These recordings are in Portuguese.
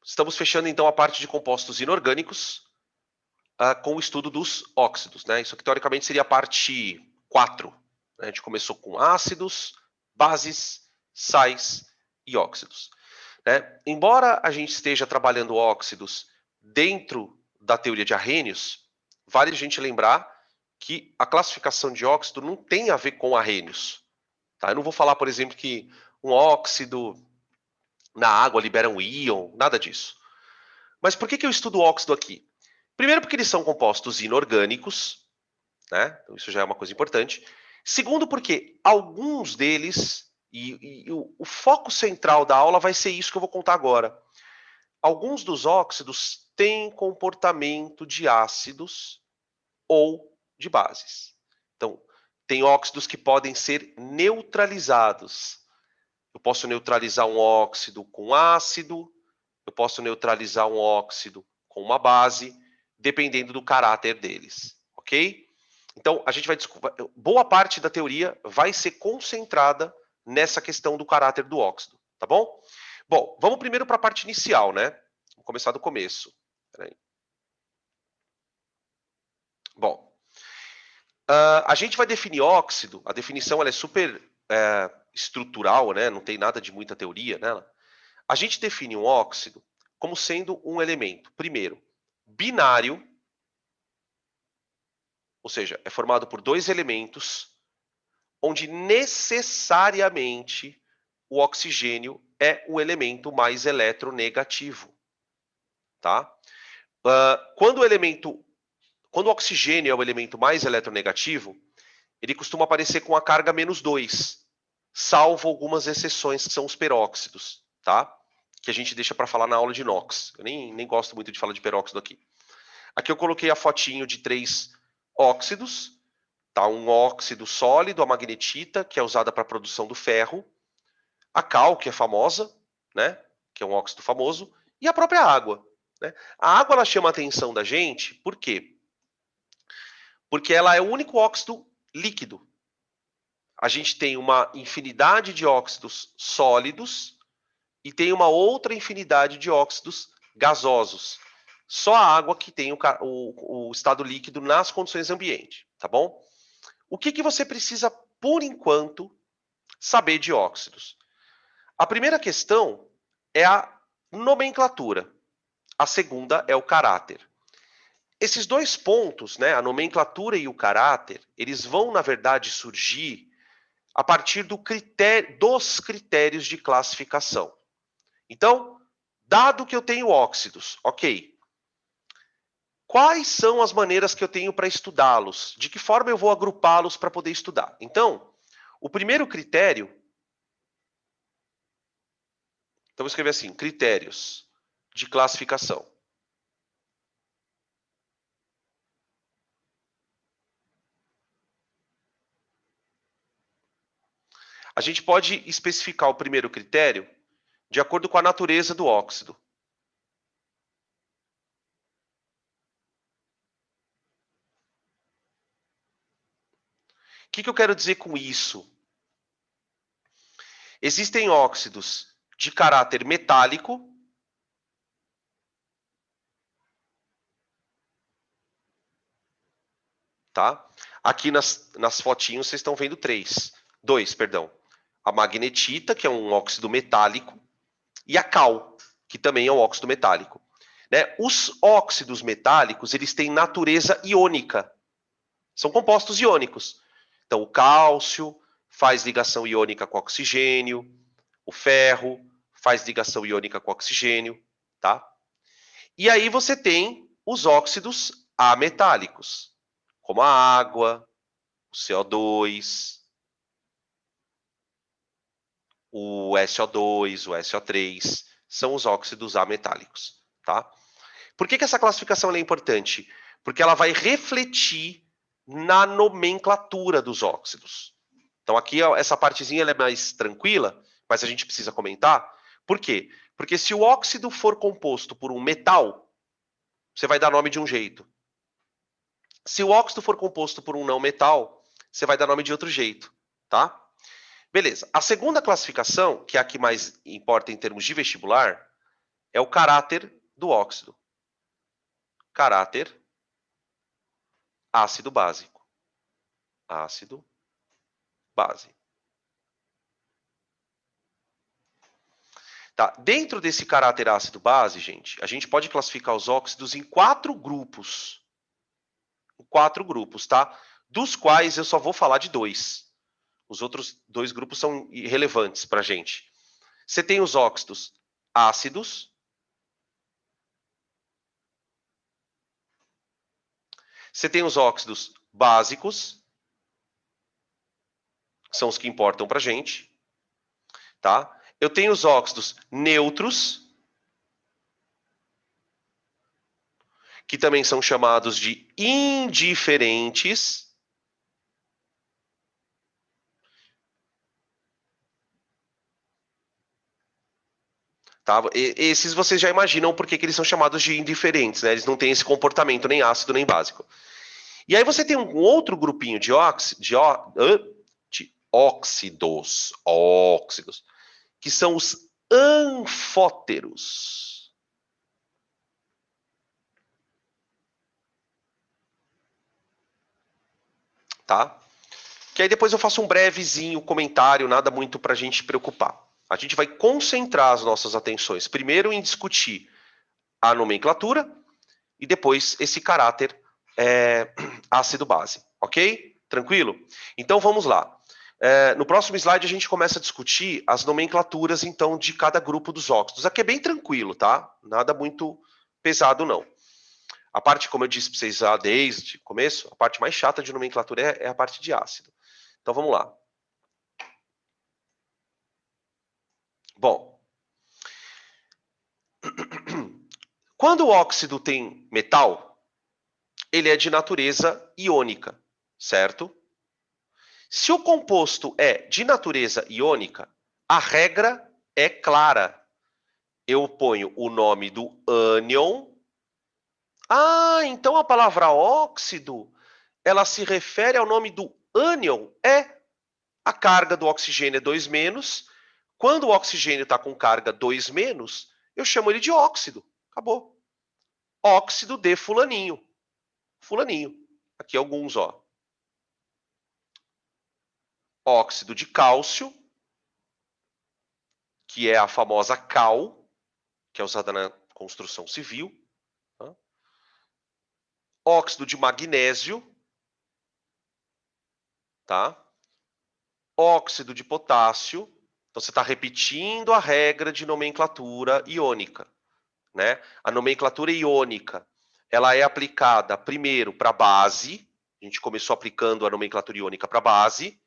estamos fechando então a parte de compostos inorgânicos com o estudo dos óxidos, né? Isso aqui teoricamente seria a parte 4. Né? A gente começou com ácidos, bases, sais e óxidos. Né? Embora a gente esteja trabalhando óxidos dentro da teoria de Arrhenius, vale a gente lembrar que a classificação de óxido não tem a ver com Arrhenius. Tá? Eu não vou falar, por exemplo, que um óxido na água libera um íon, nada disso. Mas por que eu estudo óxido aqui? Primeiro, porque eles são compostos inorgânicos, né? Então, isso já é uma coisa importante. Segundo, porque alguns deles, e o foco central da aula vai ser isso que eu vou contar agora. Alguns dos óxidos têm comportamento de ácidos ou de bases. Então, tem óxidos que podem ser neutralizados. Eu posso neutralizar um óxido com ácido, eu posso neutralizar um óxido com uma base, dependendo do caráter deles, ok? Então, a gente vai boa parte da teoria vai ser concentrada nessa questão do caráter do óxido, tá bom? Bom, vamos primeiro para a parte inicial, né? Vamos começar do começo. Peraí. Bom, a gente vai definir óxido, a definição ela é super estrutural, né? Não tem nada de muita teoria nela. A gente define um óxido como sendo um elemento, primeiro, binário, ou seja, é formado por dois elementos, onde necessariamente o oxigênio é o elemento mais eletronegativo. Tá? Quando o oxigênio é o elemento mais eletronegativo, ele costuma aparecer com a carga -2, salvo algumas exceções que são os peróxidos, tá? Que a gente deixa para falar na aula de inox. Eu nem gosto muito de falar de peróxido aqui. Aqui eu coloquei a fotinho de 3 óxidos. Tá? Um óxido sólido, a magnetita, que é usada para a produção do ferro. A cal, que é famosa, né? Que é um óxido famoso. E a própria água. Né? A água ela chama a atenção da gente, por quê? Porque ela é o único óxido líquido. A gente tem uma infinidade de óxidos sólidos e tem uma outra infinidade de óxidos gasosos. Só a água que tem o estado líquido nas condições ambiente, tá bom? O que você precisa, por enquanto, saber de óxidos? A primeira questão é a nomenclatura. A segunda é o caráter. Esses dois pontos, né, a nomenclatura e o caráter, eles vão, na verdade, surgir a partir dos critérios de classificação. Então, dado que eu tenho óxidos, ok. Quais são as maneiras que eu tenho para estudá-los? De que forma eu vou agrupá-los para poder estudar? Então, o primeiro critério, então vou escrever assim, critérios de classificação. A gente pode especificar o primeiro critério de acordo com a natureza do óxido. O que eu quero dizer com isso? Existem óxidos de caráter metálico, tá? Aqui nas fotinhos vocês estão vendo dois, perdão. A magnetita, que é um óxido metálico, e a cal, que também é um óxido metálico. Né? Os óxidos metálicos, eles têm natureza iônica. São compostos iônicos. Então, o cálcio faz ligação iônica com oxigênio, o ferro faz ligação iônica com oxigênio, tá? E aí você tem os óxidos ametálicos, como a água, o CO2, o SO2, o SO3, são os óxidos ametálicos, tá? Por que essa classificação é importante? Porque ela vai refletir na nomenclatura dos óxidos. Então aqui essa partezinha ela é mais tranquila, mas a gente precisa comentar. Por quê? Porque se o óxido for composto por um metal, você vai dar nome de um jeito. Se o óxido for composto por um não metal, você vai dar nome de outro jeito, tá? Beleza. A segunda classificação, que é a que mais importa em termos de vestibular, é o caráter do óxido. Caráter ácido básico. Ácido base. Tá? Dentro desse caráter ácido base, gente, a gente pode classificar os óxidos em 4 grupos. Em 4 grupos, tá? Dos quais eu só vou falar de 2. Os outros 2 grupos são irrelevantes para a gente. Você tem os óxidos ácidos. Você tem os óxidos básicos, que são os que importam para a gente. Tá? Eu tenho os óxidos neutros, que também são chamados de indiferentes. Tá? Esses vocês já imaginam por que eles são chamados de indiferentes, né? Eles não têm esse comportamento nem ácido nem básico. E aí você tem um outro grupinho de óxidos, que são os anfóteros. Tá? Que aí depois eu faço um brevezinho comentário, nada muito para a gente preocupar. A gente vai concentrar as nossas atenções primeiro em discutir a nomenclatura e depois esse caráter ácido-base, ok? Tranquilo? Então vamos lá. No próximo slide a gente começa a discutir as nomenclaturas então de cada grupo dos óxidos. Aqui é bem tranquilo, tá? Nada muito pesado não. A parte, como eu disse para vocês desde o começo, a parte mais chata de nomenclatura é a parte de ácido. Então vamos lá. Bom, quando o óxido tem metal, ele é de natureza iônica, certo? Se o composto é de natureza iônica, a regra é clara. Eu ponho o nome do ânion. Ah, então a palavra óxido, ela se refere ao nome do ânion. A carga do oxigênio é 2-. Quando o oxigênio está com carga 2-, eu chamo ele de óxido. Acabou. Óxido de fulaninho. Fulaninho. Aqui alguns, ó. Óxido de cálcio, que é a famosa cal, que é usada na construção civil. Tá? Óxido de magnésio, tá? Óxido de potássio. Então você está repetindo a regra de nomenclatura iônica, né? A nomenclatura iônica, ela é aplicada primeiro para base. A gente começou aplicando a nomenclatura iônica para base.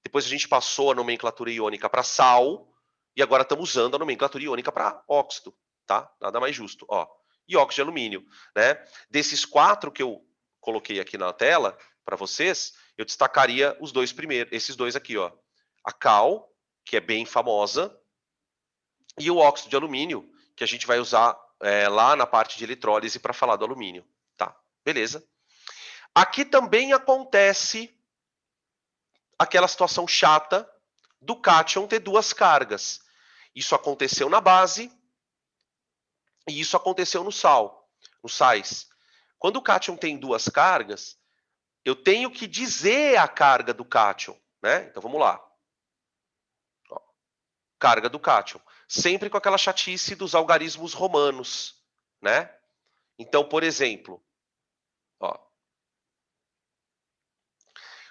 Depois a gente passou a nomenclatura iônica para sal. E agora estamos usando a nomenclatura iônica para óxido, tá? Nada mais justo, ó. E óxido de alumínio, né? Desses 4 que eu coloquei aqui na tela para vocês, eu destacaria os 2 primeiros, esses 2 aqui, ó. A cal, que é bem famosa, e o óxido de alumínio, que a gente vai usar lá na parte de eletrólise para falar do alumínio, tá? Beleza? Aqui também acontece aquela situação chata do cátion ter 2 cargas. Isso aconteceu na base e isso aconteceu no sal, nos sais. Quando o cátion tem 2 cargas, eu tenho que dizer a carga do cátion, né? Então vamos lá. Ó, carga do cátion. Sempre com aquela chatice dos algarismos romanos, né? Então, por exemplo, ó,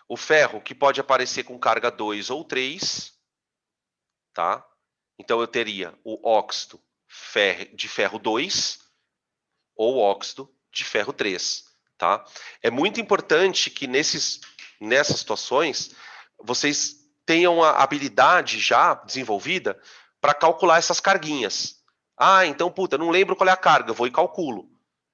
o ferro que pode aparecer com carga 2 ou 3, tá? Então eu teria o óxido de ferro 2 ou óxido de ferro 3, tá? É muito importante que nessas situações vocês tenham a habilidade já desenvolvida para calcular essas carguinhas. Ah, então, puta, não lembro qual é a carga, vou e calculo,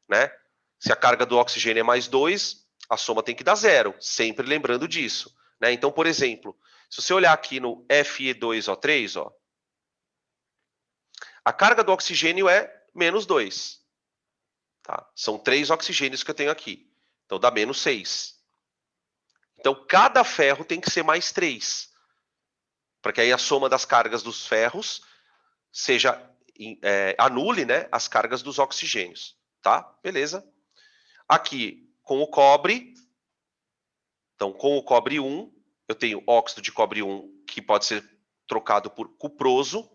né? Se a carga do oxigênio é mais 2, a soma tem que dar 0, sempre lembrando disso, né? Então, por exemplo, se você olhar aqui no Fe2O3, ó, a carga do oxigênio é menos 2. Tá? São 3 oxigênios que eu tenho aqui. Então dá menos 6. Então cada ferro tem que ser mais 3. Para que aí a soma das cargas dos ferros seja anule, né, as cargas dos oxigênios, tá? Beleza. Aqui, com o cobre, então, com o cobre 1, eu tenho óxido de cobre 1, que pode ser trocado por cuproso,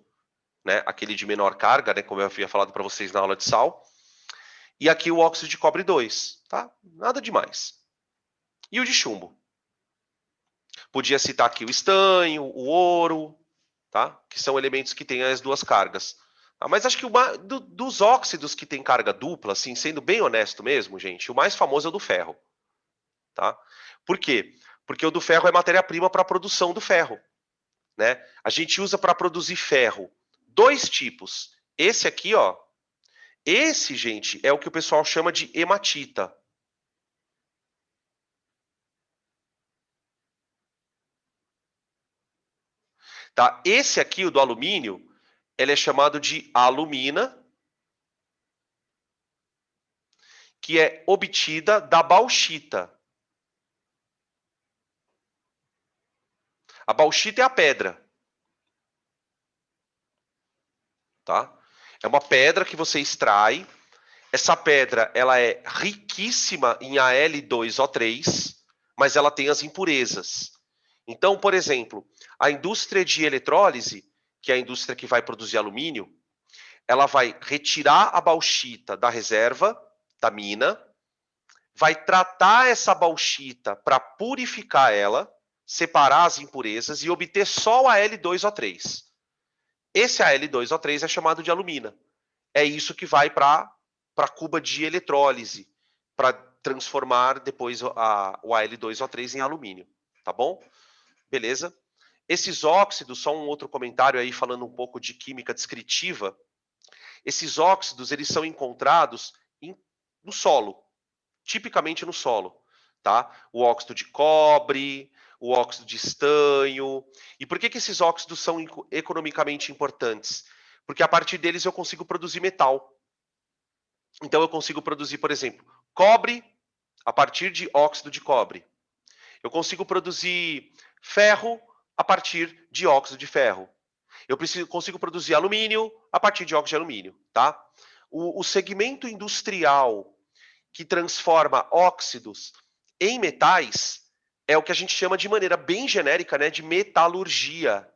né, aquele de menor carga, né, como eu havia falado para vocês na aula de sal. E aqui o óxido de cobre 2, tá? Nada demais. E o de chumbo? Podia citar aqui o estanho, o ouro, tá? Que são elementos que têm as duas cargas. Mas acho que dos óxidos que tem carga dupla, assim, sendo bem honesto mesmo, gente, o mais famoso é o do ferro. Tá? Por quê? Porque o do ferro é matéria-prima para a produção do ferro. Né? A gente usa para produzir ferro dois tipos. Esse aqui, ó. Esse, gente, é o que o pessoal chama de hematita. Tá? Esse aqui, o do alumínio, ele é chamado de alumina, que é obtida da bauxita. A bauxita é a pedra. Tá? É uma pedra que você extrai. Essa pedra ela é riquíssima em Al2O3, mas ela tem as impurezas. Então, por exemplo, a indústria de eletrólise, que é a indústria que vai produzir alumínio, ela vai retirar a bauxita da reserva, da mina, vai tratar essa bauxita para purificar ela, separar as impurezas e obter só o Al2O3. Esse Al2O3 é chamado de alumina. É isso que vai para a cuba de eletrólise, para transformar depois o Al2O3 em alumínio. Tá bom? Beleza? Esses óxidos, só um outro comentário aí falando um pouco de química descritiva. Esses óxidos, eles são encontrados no solo, tipicamente no solo, tá? O óxido de cobre, o óxido de estanho. E por que esses óxidos são economicamente importantes? Porque a partir deles eu consigo produzir metal. Então eu consigo produzir, por exemplo, cobre a partir de óxido de cobre. Eu consigo produzir ferro a partir de óxido de ferro. Eu consigo produzir alumínio a partir de óxido de alumínio, tá? O segmento industrial que transforma óxidos em metais é o que a gente chama de maneira bem genérica, né, de metalurgia.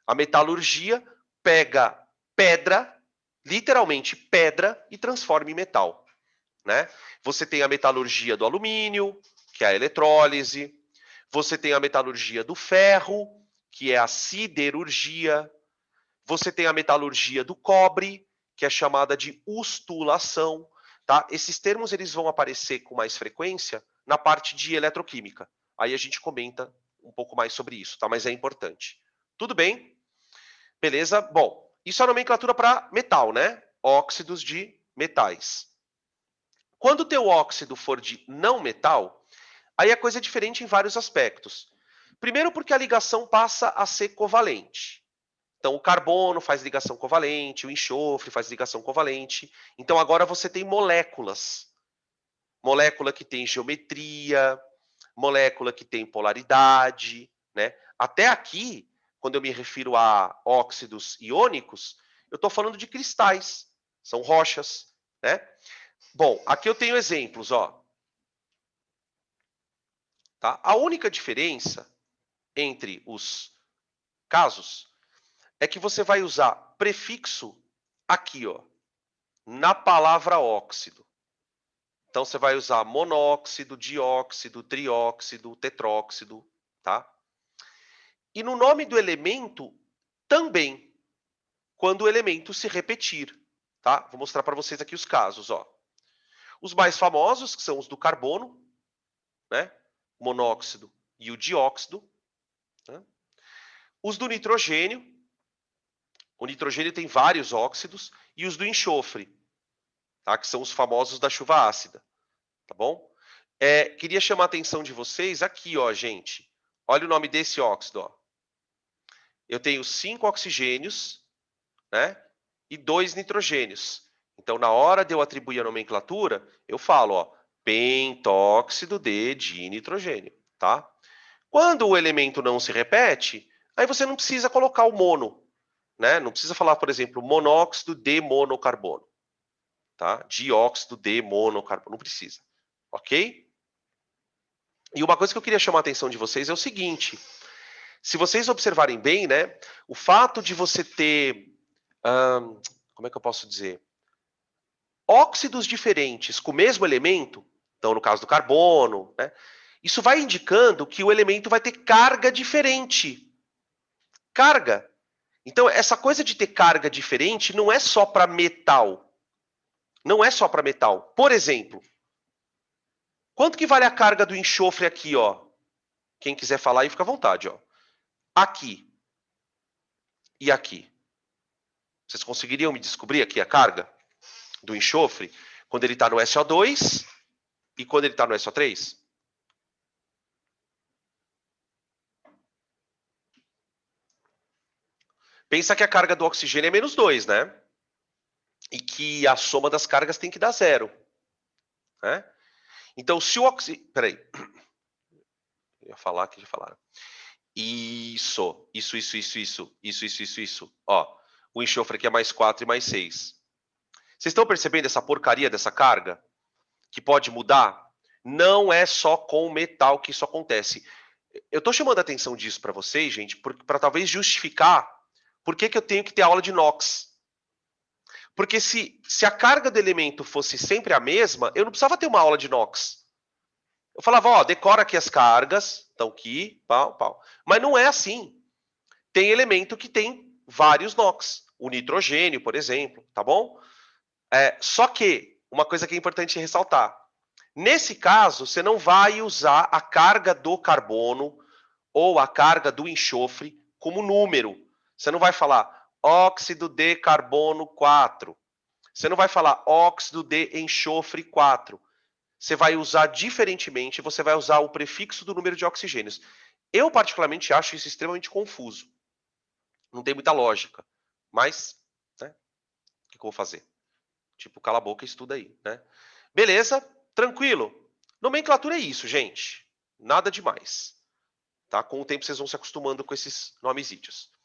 A metalurgia pega pedra, literalmente pedra, e transforma em metal. Né? Você tem a metalurgia do alumínio, que é a eletrólise. Você tem a metalurgia do ferro, que é a siderurgia. Você tem a metalurgia do cobre, que é chamada de ustulação. Tá? Esses termos eles vão aparecer com mais frequência na parte de eletroquímica. Aí a gente comenta um pouco mais sobre isso, tá? Mas é importante. Tudo bem? Beleza? Bom, isso é a nomenclatura para metal, né? Óxidos de metais. Quando o teu óxido for de não metal, aí a coisa é diferente em vários aspectos. Primeiro porque a ligação passa a ser covalente. Então o carbono faz ligação covalente, o enxofre faz ligação covalente. Então agora você tem moléculas. Molécula que tem geometria, molécula que tem polaridade, né? Até aqui, quando eu me refiro a óxidos iônicos, eu estou falando de cristais, são rochas, né? Bom, aqui eu tenho exemplos, ó. Tá? A única diferença entre os casos é que você vai usar prefixo aqui, ó, na palavra óxido. Então você vai usar monóxido, dióxido, trióxido, tetróxido, tá? E no nome do elemento também, quando o elemento se repetir, tá? Vou mostrar para vocês aqui os casos, ó. Os mais famosos, que são os do carbono, né? O monóxido e o dióxido. Né? Os do nitrogênio. O nitrogênio tem vários óxidos. E os do enxofre, tá? Que são os famosos da chuva ácida. Tá bom? Queria chamar a atenção de vocês aqui, ó, gente. Olha o nome desse óxido, ó. Eu tenho 5 oxigênios, né? E 2 nitrogênios. Então, na hora de eu atribuir a nomenclatura, eu falo, ó, pentóxido de dinitrogênio, tá? Quando o elemento não se repete, aí você não precisa colocar o mono. né? Não precisa falar, por exemplo, monóxido de monocarbono, tá? Dióxido de monocarbono, não precisa, ok? E uma coisa que eu queria chamar a atenção de vocês é o seguinte: se vocês observarem bem, né, o fato de você ter, como é que eu posso dizer, óxidos diferentes com o mesmo elemento, então no caso do carbono, né, isso vai indicando que o elemento vai ter carga diferente. Carga. Então, essa coisa de ter carga diferente não é só para metal. Não é só para metal. Por exemplo, quanto que vale a carga do enxofre aqui, ó? Quem quiser falar aí, fica à vontade, ó. Aqui e aqui. Vocês conseguiriam me descobrir aqui a carga do enxofre quando ele está no SO2 e quando ele está no SO3? Pensa que a carga do oxigênio é menos 2, né? E que a soma das cargas tem que dar 0. Né? Então, se o oxigênio... Peraí. Eu ia falar que já falaram. Isso. Ó, o enxofre aqui é mais 4 e mais 6. Vocês estão percebendo essa porcaria dessa carga? Que pode mudar? Não é só com o metal que isso acontece. Eu estou chamando a atenção disso para vocês, gente, para talvez justificar por que eu tenho que ter aula de NOx. Porque se a carga do elemento fosse sempre a mesma, eu não precisava ter uma aula de NOx. Eu falava, ó, decora aqui as cargas, estão aqui, pau, pau. Mas não é assim. Tem elemento que tem vários NOx. O nitrogênio, por exemplo, tá bom? Só que, uma coisa que é importante ressaltar. Nesse caso, você não vai usar a carga do carbono ou a carga do enxofre como número. Você não vai falar óxido de carbono 4. Você não vai falar óxido de enxofre 4. Você vai usar diferentemente, você vai usar o prefixo do número de oxigênios. Eu, particularmente, acho isso extremamente confuso. Não tem muita lógica. Mas, né, o que eu vou fazer? Tipo, cala a boca e estuda aí, né? Beleza, tranquilo. Nomenclatura é isso, gente. Nada demais. Tá? Com o tempo vocês vão se acostumando com esses nomezinhos.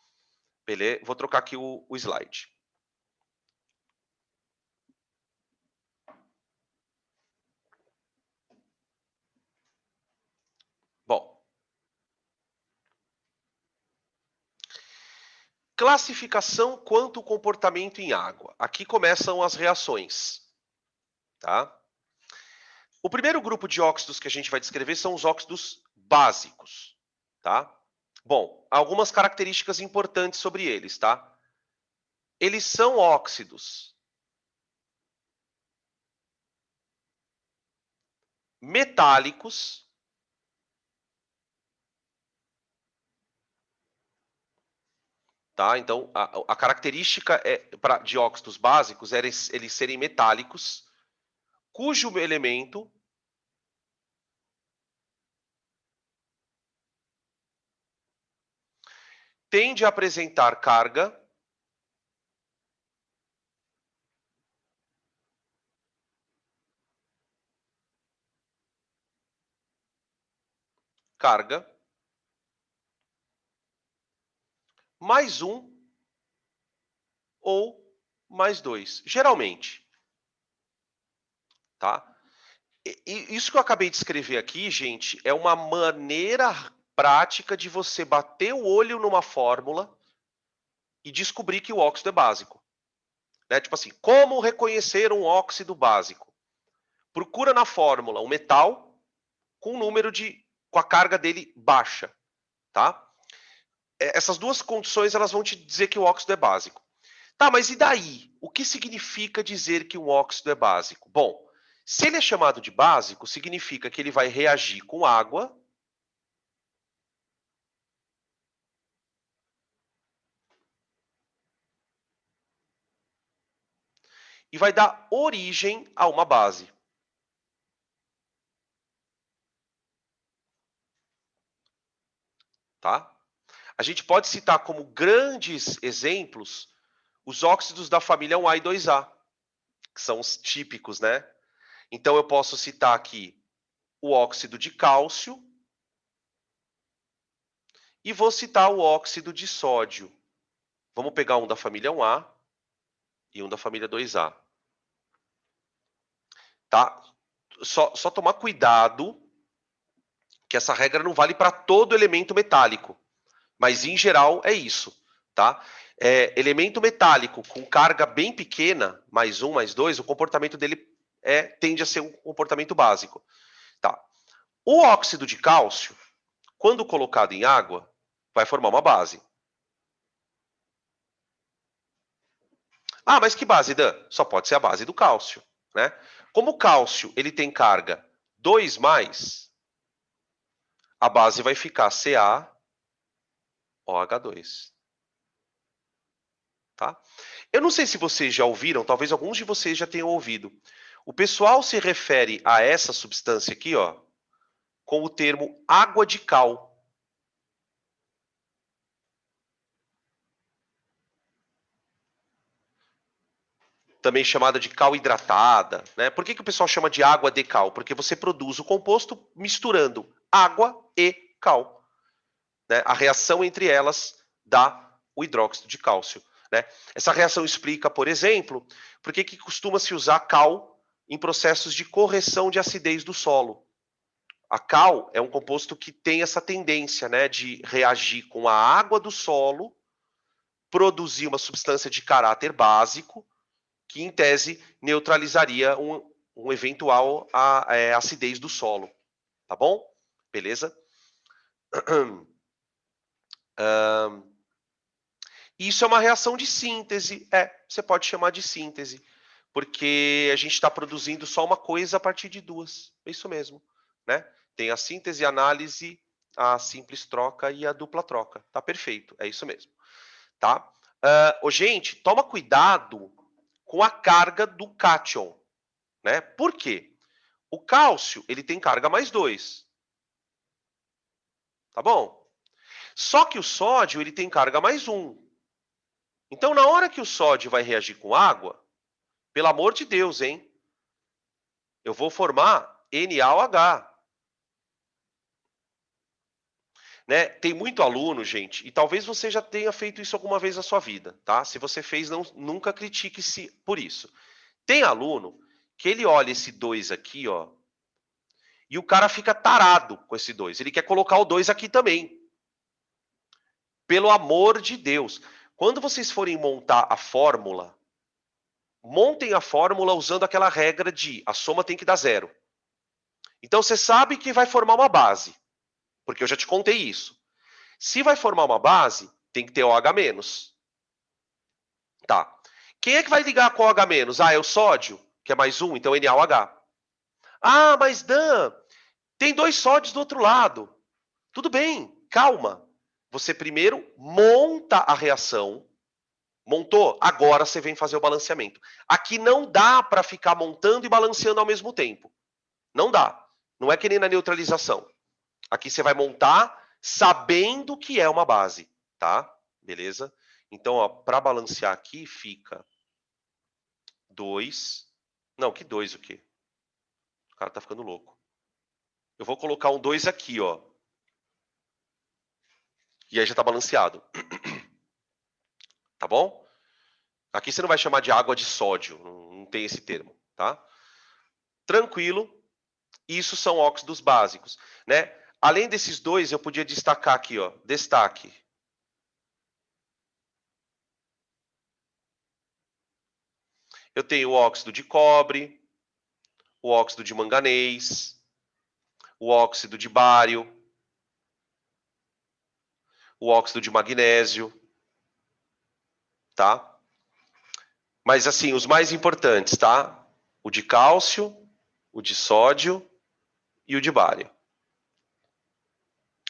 Beleza? Vou trocar aqui o slide. Bom. Classificação quanto ao comportamento em água. Aqui começam as reações. Tá? O primeiro grupo de óxidos que a gente vai descrever são os óxidos básicos. Tá? Bom, algumas características importantes sobre eles. Tá? Eles são óxidos metálicos, tá? Então, a característica de óxidos básicos é eles serem metálicos, cujo elemento tende a apresentar carga mais 1 ou mais 2, geralmente. Tá? E isso que eu acabei de escrever aqui, gente, é uma maneira prática de você bater o olho numa fórmula e descobrir que o óxido é básico. Né? Tipo assim, como reconhecer um óxido básico? Procura na fórmula um metal com a carga dele baixa, tá? Essas duas condições elas vão te dizer que o óxido é básico. Tá, mas e daí? O que significa dizer que um óxido é básico? Bom, se ele é chamado de básico, significa que ele vai reagir com água e vai dar origem a uma base. Tá? A gente pode citar como grandes exemplos os óxidos da família 1A e 2A, que são os típicos, né? Então eu posso citar aqui o óxido de cálcio e vou citar o óxido de sódio. Vamos pegar um da família 1A e um da família 2A. Tá? Só tomar cuidado que essa regra não vale para todo elemento metálico. Mas, em geral, é isso. Tá? Elemento metálico com carga bem pequena, mais 1, mais 2, o comportamento dele tende a ser um comportamento básico. Tá? O óxido de cálcio, quando colocado em água, vai formar uma base. Ah, mas que base, Dan? Só pode ser a base do cálcio. Né? Como o cálcio ele tem carga 2+, a base vai ficar CaOH2. Tá? Eu não sei se vocês já ouviram, talvez alguns de vocês já tenham ouvido. O pessoal se refere a essa substância aqui, ó, com o termo água de cal. Também chamada de cal hidratada. Né? Por que o pessoal chama de água de cal? Porque você produz o composto misturando água e cal. Né? A reação entre elas dá o hidróxido de cálcio. Né? Essa reação explica, por exemplo, por que costuma-se usar cal em processos de correção de acidez do solo. A cal é um composto que tem essa tendência, né, de reagir com a água do solo, produzir uma substância de caráter básico, que em tese neutralizaria um eventual acidez do solo. Tá bom? Beleza? Isso é uma reação de síntese. Você pode chamar de síntese, porque a gente está produzindo só uma coisa a partir de duas. É isso mesmo. Né? Tem a síntese, a análise, a simples troca e a dupla troca. Tá perfeito, é isso mesmo. Tá? Gente, toma cuidado com a carga do cátion. Né? Por quê? O cálcio ele tem carga +2. Tá bom? Só que o sódio ele tem carga +1. Então, na hora que o sódio vai reagir com água, pelo amor de Deus, hein? Eu vou formar NaOH. Né? Tem muito aluno, gente, e talvez você já tenha feito isso alguma vez na sua vida, tá? Se você fez, nunca critique-se por isso. Tem aluno que ele olha esse 2 aqui, ó, e o cara fica tarado com esse 2. Ele quer colocar o 2 aqui também. Pelo amor de Deus. Quando vocês forem montar a fórmula, montem a fórmula usando aquela regra de a soma tem que dar 0. Então, você sabe que vai formar uma base, porque eu já te contei isso. Se vai formar uma base, tem que ter OH-. Tá. Quem é que vai ligar com OH-? É o sódio, que é +1, então NaOH. Ah, mas Dan, tem 2 sódios do outro lado. Tudo bem, calma. Você primeiro monta a reação. Montou? Agora você vem fazer o balanceamento. Aqui não dá para ficar montando e balanceando ao mesmo tempo. Não dá. Não é que nem na neutralização. Aqui você vai montar sabendo que é uma base, tá? Beleza? Então, para balancear aqui, fica 2. Não, que 2 o quê? O cara tá ficando louco. Eu vou colocar um 2 aqui, ó. E aí já tá balanceado. Tá bom? Aqui você não vai chamar de água de sódio. Não tem esse termo, tá? Tranquilo. Isso são óxidos básicos, né? Além desses 2, eu podia destacar aqui, ó. Destaque. Eu tenho o óxido de cobre, o óxido de manganês, o óxido de bário, o óxido de magnésio, tá? Mas assim, os mais importantes, tá? O de cálcio, o de sódio e o de bário.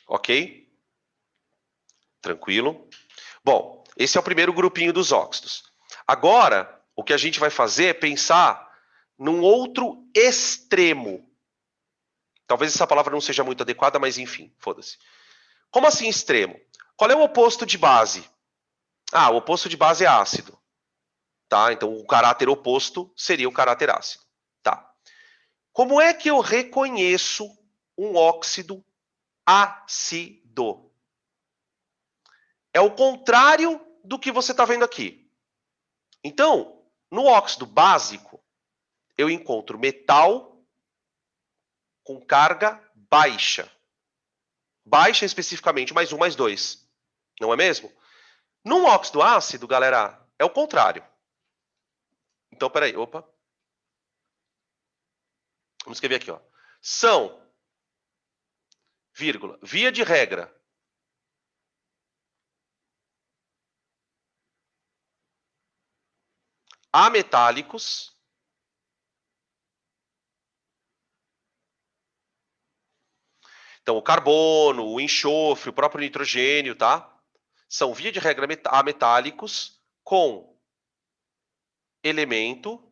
Ok? Tranquilo? Bom, esse é o primeiro grupinho dos óxidos. Agora, o que a gente vai fazer é pensar num outro extremo. Talvez essa palavra não seja muito adequada, mas enfim, foda-se. Como assim extremo? Qual é o oposto de base? O oposto de base é ácido. Tá? Então, o caráter oposto seria o caráter ácido. Tá. Como é que eu reconheço um óxido ácido? É o contrário do que você está vendo aqui. Então, no óxido básico, eu encontro metal com carga baixa. Baixa especificamente, mais 1, mais 2. Não é mesmo? Num óxido ácido, galera, é o contrário. Então, peraí, opa. Vamos escrever aqui, ó. São, vírgula, via de regra, ametálicos, então o carbono, o enxofre, o próprio nitrogênio, tá? São, via de regra, ametálicos com elemento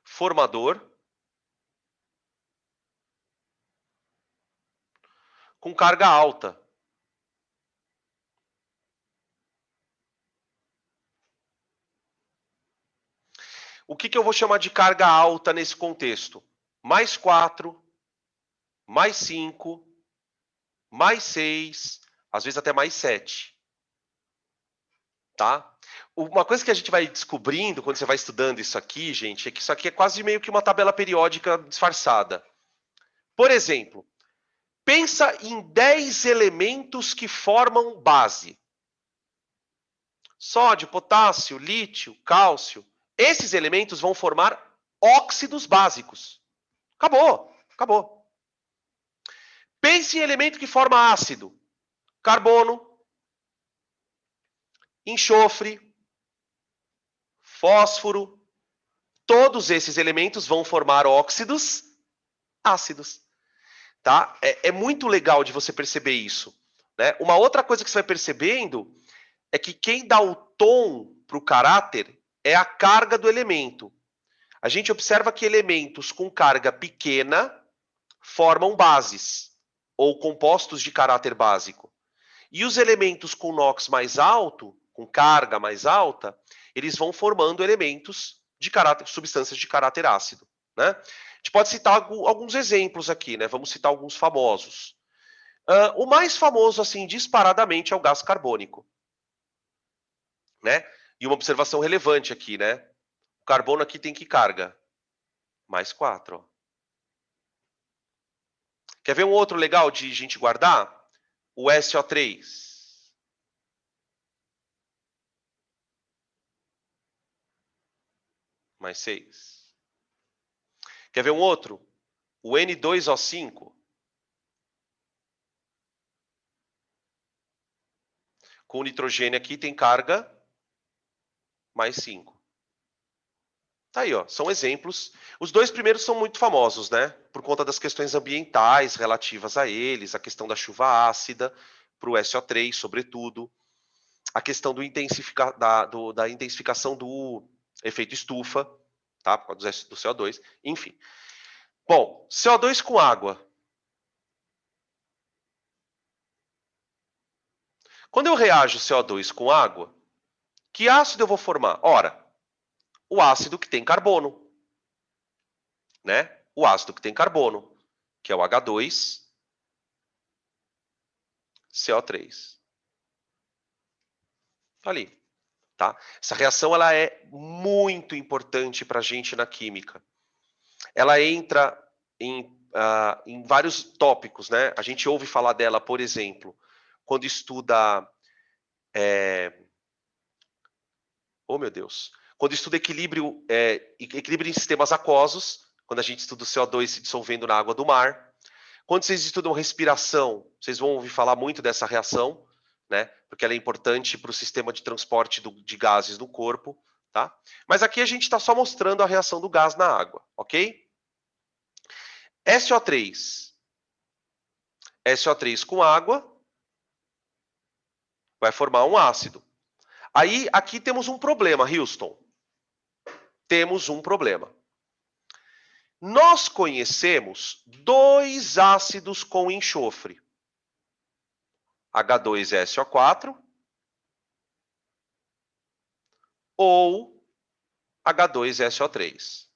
formador com carga alta. O que eu vou chamar de carga alta nesse contexto? Mais 4, mais 5, mais 6, às vezes até mais 7. Tá? Uma coisa que a gente vai descobrindo quando você vai estudando isso aqui, gente, é que isso aqui é quase meio que uma tabela periódica disfarçada. Por exemplo, pensa em 10 elementos que formam base. Sódio, potássio, lítio, cálcio. Esses elementos vão formar óxidos básicos. Acabou, acabou. Pense em elemento que forma ácido. Carbono, enxofre, fósforo. Todos esses elementos vão formar óxidos ácidos. Tá? É muito legal de você perceber isso. Né? Uma outra coisa que você vai percebendo é que quem dá o tom para o caráter é a carga do elemento. A gente observa que elementos com carga pequena formam bases, ou compostos de caráter básico. E os elementos com NOx mais alto, com carga mais alta, eles vão formando elementos de caráter, substâncias de caráter ácido. Né? A gente pode citar alguns exemplos aqui, né? Vamos citar alguns famosos. O mais famoso, assim, disparadamente, é o gás carbônico. Né? E uma observação relevante aqui, né? O carbono aqui tem que carga? Mais 4. Ó. Quer ver um outro legal de gente guardar? O SO3. Mais 6. Quer ver um outro? O N2O5. Com nitrogênio aqui tem carga mais 5. Tá aí, ó, são exemplos. Os dois primeiros são muito famosos, né? Por conta das questões ambientais relativas a eles, a questão da chuva ácida, para o SO3, sobretudo, a questão da intensificação do efeito estufa, tá? Por causa do CO2, enfim. Bom, CO2 com água. Quando eu reajo CO2 com água, que ácido eu vou formar? Ora, o ácido que tem carbono. Né? O ácido que tem carbono, que é o H2CO3. Ali. Tá? Essa reação ela é muito importante para a gente na química. Ela entra em vários tópicos. Né? A gente ouve falar dela, por exemplo, quando estuda... Oh, meu Deus. Quando estuda equilíbrio em sistemas aquosos, quando a gente estuda o CO2 se dissolvendo na água do mar. Quando vocês estudam respiração, vocês vão ouvir falar muito dessa reação, né? Porque ela é importante para o sistema de transporte de gases no corpo, tá? Mas aqui a gente está só mostrando a reação do gás na água, ok? SO3. SO3 com água vai formar um ácido. Aí, aqui temos um problema, Houston. Temos um problema. Nós conhecemos 2 ácidos com enxofre. H2SO4 ou H2SO3.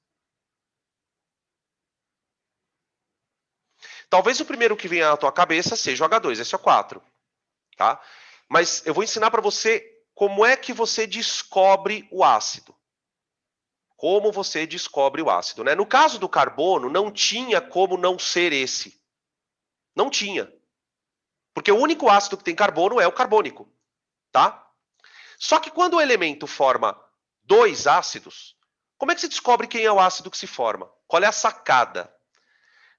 Talvez o primeiro que venha à tua cabeça seja o H2SO4. tá? Mas eu vou ensinar para você como é que você descobre o ácido. Como você descobre o ácido, né? No caso do carbono, não tinha como não ser esse. Não tinha. Porque o único ácido que tem carbono é o carbônico, tá? Só que quando o elemento forma dois ácidos, como é que se descobre quem é o ácido que se forma? Qual é a sacada?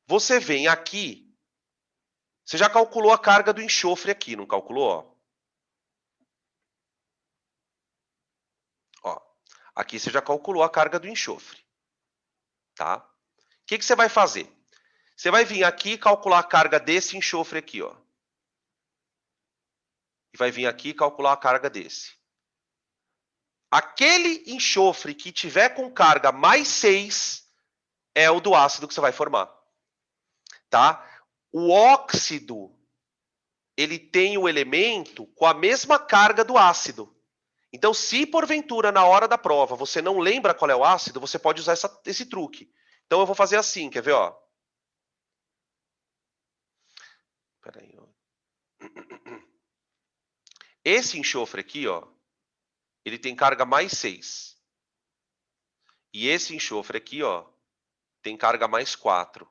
Você vem aqui, você já calculou a carga do enxofre aqui, não calculou? Ó, aqui você já calculou a carga do enxofre, tá? O que você vai fazer? Você vai vir aqui e calcular a carga desse enxofre aqui, ó. E vai vir aqui e calcular a carga desse. Aquele enxofre que tiver com carga mais 6 é o do ácido que você vai formar. Tá? O óxido, ele tem o elemento com a mesma carga do ácido. Então, se porventura, na hora da prova, você não lembra qual é o ácido, você pode usar esse truque. Então, eu vou fazer assim, quer ver? Ó? Peraí, ó. Esse enxofre aqui, ó, ele tem carga mais 6. E esse enxofre aqui, ó, tem carga mais 4.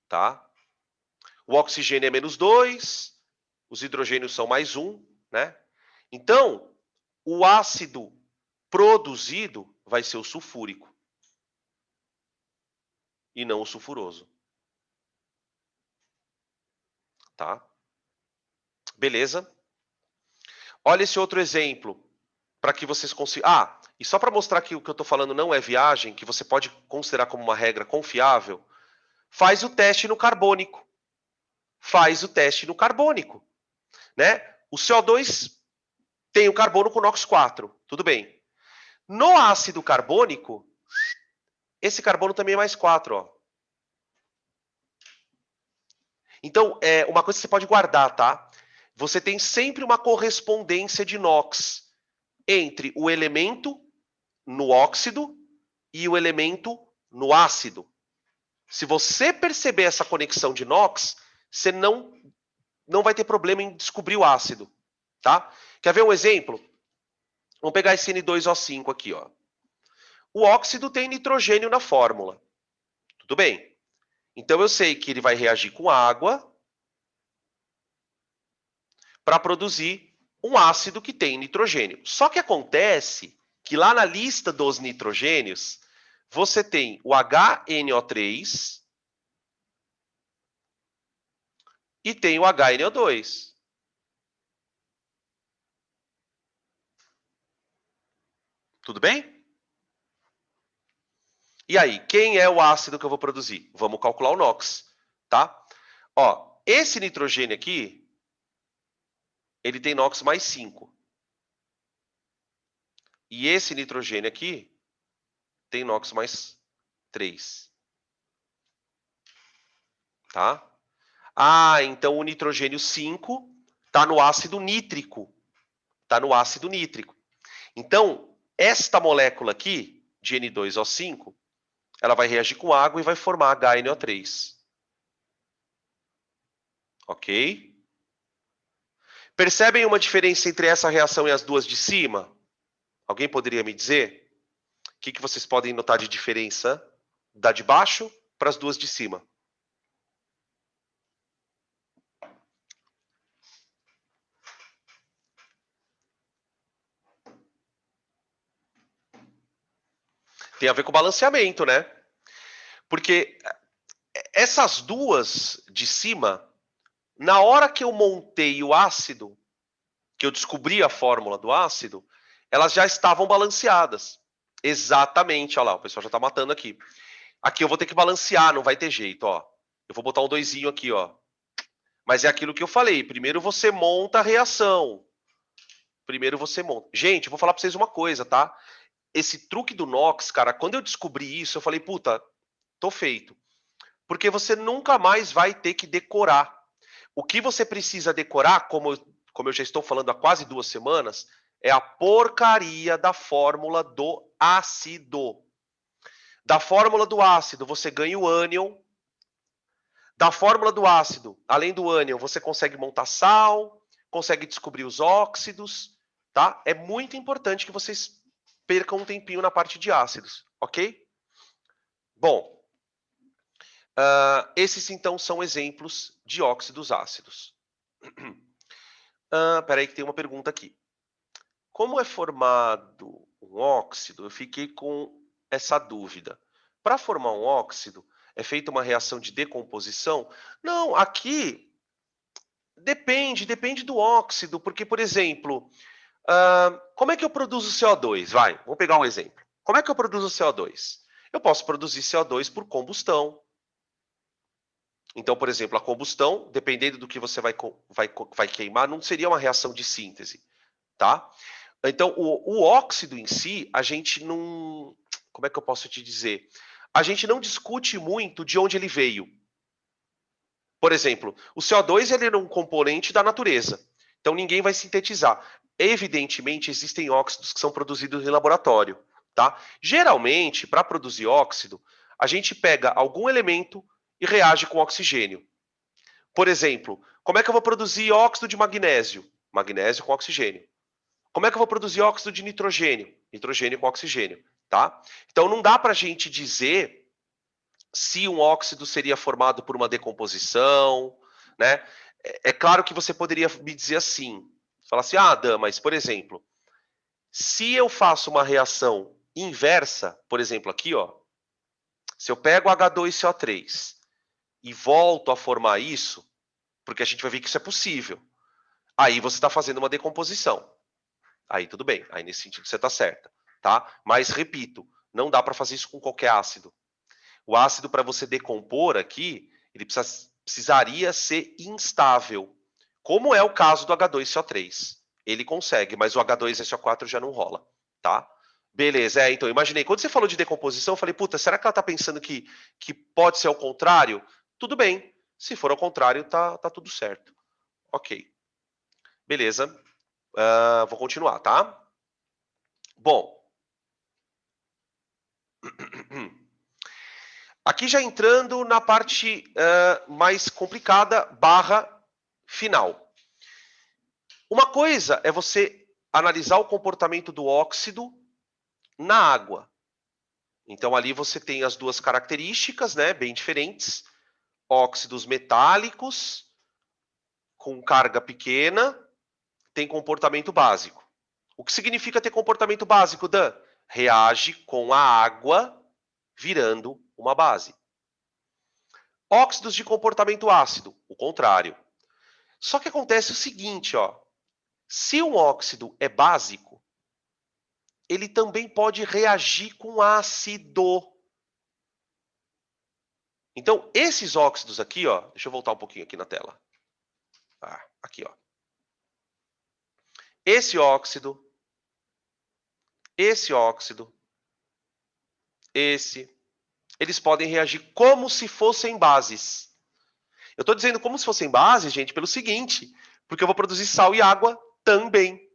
Tá? O oxigênio é menos 2, os hidrogênios são mais 1, né? Então, o ácido produzido vai ser o sulfúrico e não o sulfuroso. Tá? Beleza? Olha esse outro exemplo para que vocês consigam. Ah, e só para mostrar que o que eu estou falando não é viagem, que você pode considerar como uma regra confiável, faz o teste no carbônico. Faz o teste no carbônico. Né? O CO2 tem o carbono com NOx 4. Tudo bem. No ácido carbônico, esse carbono também é mais 4. Ó. Então, uma coisa que você pode guardar, tá? Você tem sempre uma correspondência de NOx entre o elemento no óxido e o elemento no ácido. Se você perceber essa conexão de NOx, você não vai ter problema em descobrir o ácido, tá? Quer ver um exemplo? Vamos pegar esse N2O5 aqui, ó. O óxido tem nitrogênio na fórmula. Tudo bem. Então eu sei que ele vai reagir com água para produzir um ácido que tem nitrogênio. Só que acontece que lá na lista dos nitrogênios, você tem o HNO3 e tem o HNO2. Tudo bem? E aí, quem é o ácido que eu vou produzir? Vamos calcular o NOx, tá? Ó, esse nitrogênio aqui, ele tem NOx mais 5. E esse nitrogênio aqui tem NOx mais 3. Tá? Ah, então o nitrogênio 5 está no ácido nítrico. Está no ácido nítrico. Então, esta molécula aqui, de N2O5, ela vai reagir com água e vai formar HNO3. Ok? Percebem uma diferença entre essa reação e as duas de cima? Alguém poderia me dizer? O que vocês podem notar de diferença da de baixo para as duas de cima? Tem a ver com balanceamento, né? Porque essas duas de cima, na hora que eu montei o ácido, que eu descobri a fórmula do ácido, elas já estavam balanceadas. Exatamente, olha lá, o pessoal já está matando aqui. Aqui eu vou ter que balancear, não vai ter jeito, ó. Eu vou botar um 2 aqui, ó. Mas é aquilo que eu falei, primeiro você monta a reação. Primeiro você monta. Gente, eu vou falar para vocês uma coisa, tá? Esse truque do NOx, cara, quando eu descobri isso, eu falei, puta, tô feito. Porque você nunca mais vai ter que decorar. O que você precisa decorar, como eu já estou falando há quase 2 semanas, é a porcaria da fórmula do ácido. Da fórmula do ácido, você ganha o ânion. Da fórmula do ácido, além do ânion, você consegue montar sal, consegue descobrir os óxidos, tá? É muito importante que vocês percam um tempinho na parte de ácidos, ok? Bom, esses então são exemplos de óxidos ácidos. Peraí que tem uma pergunta aqui. Como é formado um óxido? Eu fiquei com essa dúvida. Para formar um óxido, é feita uma reação de decomposição? Não, aqui depende do óxido, porque, por exemplo, como é que eu produzo CO2? Vamos pegar um exemplo. Como é que eu produzo CO2? Eu posso produzir CO2 por combustão. Então, por exemplo, a combustão, dependendo do que você vai queimar, não seria uma reação de síntese, tá? Então, o óxido em si, a gente não... Como é que eu posso te dizer? A gente não discute muito de onde ele veio. Por exemplo, o CO2 ele é um componente da natureza. Então, ninguém vai sintetizar. Evidentemente, existem óxidos que são produzidos em laboratório, tá? Geralmente, para produzir óxido, a gente pega algum elemento e reage com oxigênio. Por exemplo, como é que eu vou produzir óxido de magnésio? Magnésio com oxigênio. Como é que eu vou produzir óxido de nitrogênio? Nitrogênio com oxigênio, tá? Então não dá para a gente dizer se um óxido seria formado por uma decomposição, né? É claro que você poderia me dizer assim, falar assim, Dan, mas por exemplo, se eu faço uma reação inversa, por exemplo aqui, ó, se eu pego H2CO3 e volto a formar isso, porque a gente vai ver que isso é possível, aí você está fazendo uma decomposição. Aí tudo bem, aí nesse sentido você está certa, tá? Mas repito, não dá para fazer isso com qualquer ácido. O ácido, para você decompor aqui, ele precisaria ser instável, como é o caso do H2SO3. Ele consegue, mas o H2SO4 já não rola, tá? Beleza, então imaginei, quando você falou de decomposição, eu falei, puta, será que ela está pensando que pode ser ao contrário? Tudo bem, se for ao contrário, tá tudo certo. Ok, beleza. Vou continuar, tá? Bom, aqui já entrando na parte mais complicada, barra final. Uma coisa é você analisar o comportamento do óxido na água. Então ali você tem as duas características, né, bem diferentes. Óxidos metálicos com carga pequena tem comportamento básico. O que significa ter comportamento básico, Dan? Reage com a água virando uma base. Óxidos de comportamento ácido, o contrário. Só que acontece o seguinte, ó. Se um óxido é básico, ele também pode reagir com ácido. Então, esses óxidos aqui, ó, deixa eu voltar um pouquinho aqui na tela. Aqui, ó. Esse óxido, eles podem reagir como se fossem bases. Eu estou dizendo como se fossem bases, gente, pelo seguinte, porque eu vou produzir sal e água também.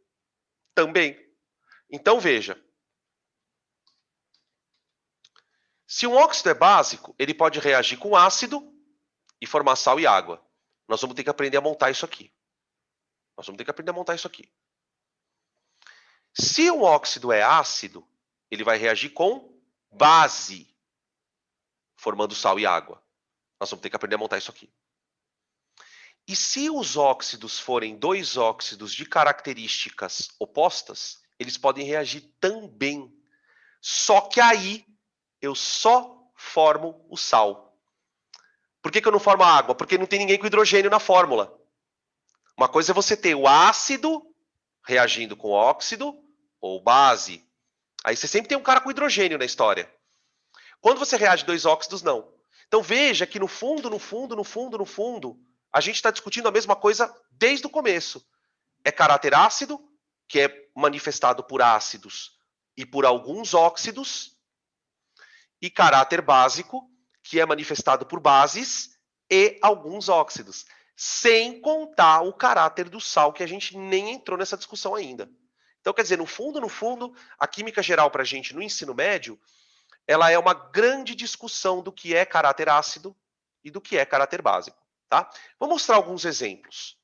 Então, veja. Se um óxido é básico, ele pode reagir com ácido e formar sal e água. Nós vamos ter que aprender a montar isso aqui. Se um óxido é ácido, ele vai reagir com base, formando sal e água. Nós vamos ter que aprender a montar isso aqui. E se os óxidos forem dois óxidos de características opostas, eles podem reagir também. Só que aí eu só formo o sal. Por que eu não formo a água? Porque não tem ninguém com hidrogênio na fórmula. Uma coisa é você ter o ácido reagindo com óxido ou base. Aí você sempre tem um cara com hidrogênio na história. Quando você reage dois óxidos, não. Então veja que no fundo, a gente está discutindo a mesma coisa desde o começo. É caráter ácido, que é manifestado por ácidos e por alguns óxidos, e caráter básico, que é manifestado por bases e alguns óxidos. Sem contar o caráter do sal, que a gente nem entrou nessa discussão ainda. Então, quer dizer, no fundo, a química geral para a gente no ensino médio, ela é uma grande discussão do que é caráter ácido e do que é caráter básico. Tá? Vou mostrar alguns exemplos.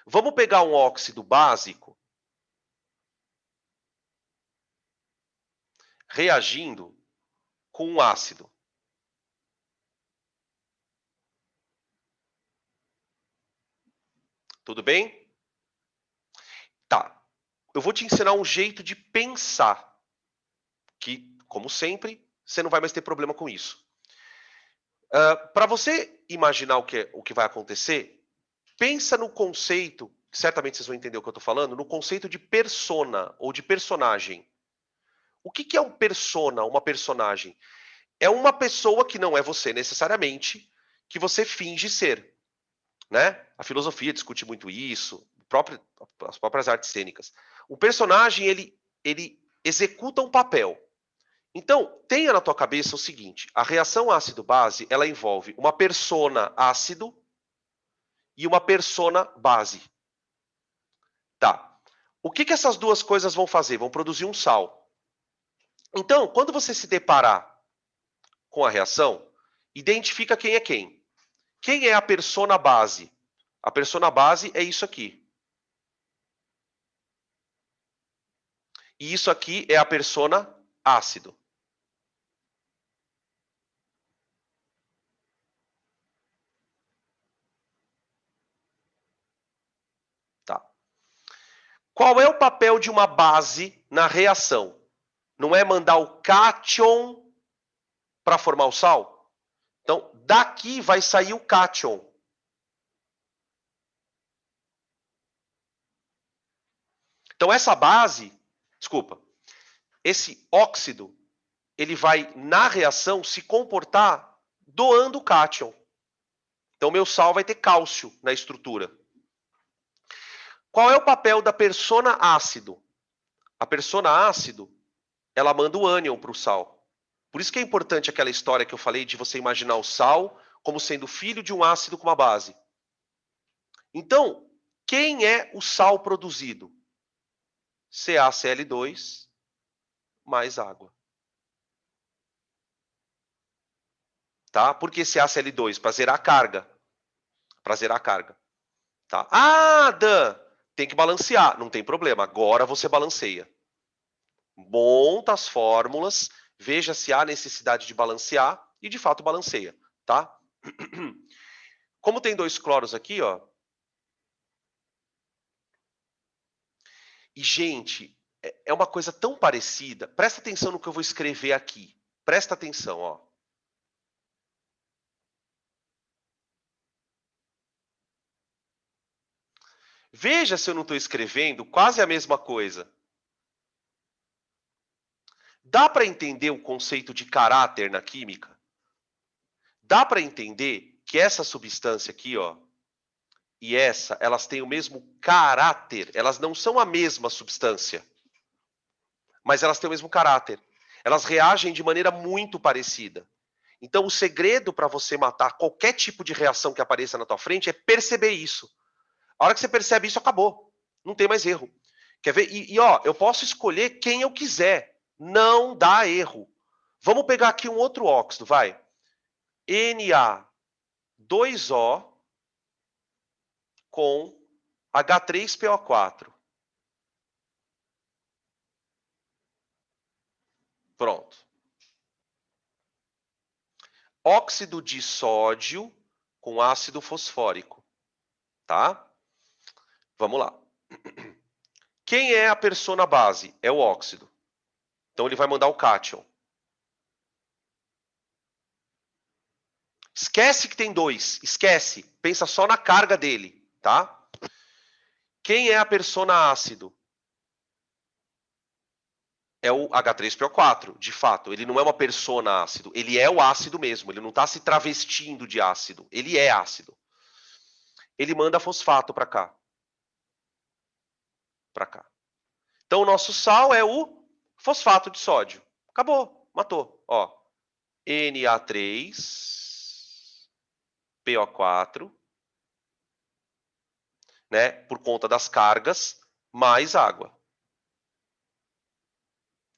Vamos pegar um óxido básico reagindo com um ácido. Tudo bem? Tá. Eu vou te ensinar um jeito de pensar, que, como sempre, você não vai mais ter problema com isso. Para você imaginar o que vai acontecer, pensa no conceito, certamente vocês vão entender o que eu estou falando, no conceito de persona ou de personagem. O que é um persona, uma personagem? É uma pessoa que não é você necessariamente, que você finge ser. Né? A filosofia discute muito isso, as próprias artes cênicas. O personagem, ele executa um papel. Então, tenha na tua cabeça o seguinte, a reação ácido-base, ela envolve uma persona ácido e uma persona base. Tá. O que essas duas coisas vão fazer? Vão produzir um sal. Então, quando você se deparar com a reação, identifica quem é quem. Quem é a persona base? A persona base é isso aqui. E isso aqui é a persona ácido. Tá. Qual é o papel de uma base na reação? Não é mandar o cátion para formar o sal? Então, daqui vai sair o cátion. Então, essa base, desculpa, esse óxido, ele vai, na reação, se comportar doando o cátion. Então, meu sal vai ter cálcio na estrutura. Qual é o papel da persona ácido? A persona ácido, ela manda o ânion para o sal. Por isso que é importante aquela história que eu falei de você imaginar o sal como sendo filho de um ácido com uma base. Então, quem é o sal produzido? CaCl2 mais água. Tá? Por que CaCl2? Para zerar a carga. Para zerar a carga. Tá? Ah, Dan, tem que balancear. Não tem problema, agora você balanceia. Monta as fórmulas, veja se há necessidade de balancear e de fato balanceia, tá? Como tem dois cloros aqui, ó. E, gente, é uma coisa tão parecida. Presta atenção no que eu vou escrever aqui. Presta atenção, ó. Veja se eu não estou escrevendo quase a mesma coisa. Dá para entender o conceito de caráter na química? Dá para entender que essa substância aqui, ó, e essa, elas têm o mesmo caráter. Elas não são a mesma substância, mas elas têm o mesmo caráter. Elas reagem de maneira muito parecida. Então, o segredo para você matar qualquer tipo de reação que apareça na tua frente é perceber isso. A hora que você percebe isso, acabou. Não tem mais erro. Quer ver? Ó, eu posso escolher quem eu quiser. Não dá erro. Vamos pegar aqui um outro óxido, vai. Na2O com H3PO4. Pronto. Óxido de sódio com ácido fosfórico. Tá? Vamos lá. Quem é a persona base? É o óxido. Então ele vai mandar o cátion. Esquece que tem dois. Esquece. Pensa só na carga dele, tá? Quem é a persona ácido? É o H3PO4, de fato. Ele não é uma persona ácido. Ele é o ácido mesmo. Ele não está se travestindo de ácido. Ele é ácido. Ele manda fosfato para cá. Para cá. Então o nosso sal é o fosfato de sódio. Acabou. Matou. Ó. Na3PO4, né, por conta das cargas, mais água.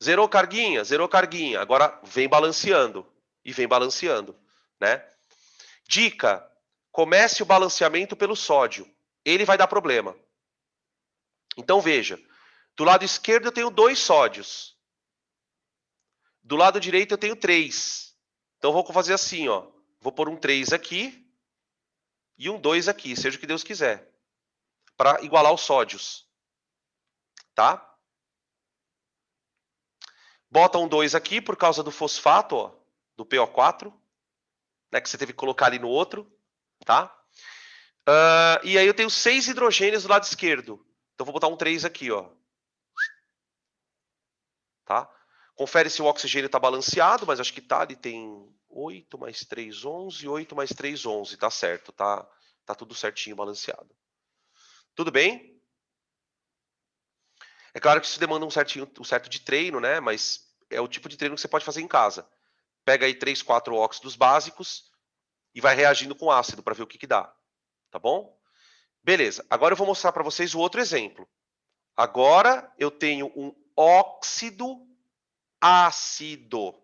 Zerou carguinha? Zerou carguinha. Agora vem balanceando. E vem balanceando, né? Dica: comece o balanceamento pelo sódio. ele vai dar problema. Então, veja, do lado esquerdo eu tenho 2 sódios. Do lado direito eu tenho 3. Então, vou fazer assim, ó. Vou pôr um 3 aqui e um 2 aqui, seja o que Deus quiser, para igualar os sódios. Tá? Bota um 2 aqui por causa do fosfato, ó, do PO4, né, que você teve que colocar ali no outro. Tá? E aí eu tenho 6 hidrogênios do lado esquerdo. Então, vou botar um 3 aqui, ó. Tá? Confere se o oxigênio está balanceado, mas acho que tá. Ele tem 8 mais 3, 11. 8 mais 3, 11. Tá certo. Tá tudo certinho, balanceado. Tudo bem? É claro que isso demanda um certo de treino, né? Mas é o tipo de treino que você pode fazer em casa. Pega aí 3, 4 óxidos básicos e vai reagindo com ácido para ver o que dá. Tá bom? Beleza. Agora eu vou mostrar para vocês o outro exemplo. Agora eu tenho um óxido ácido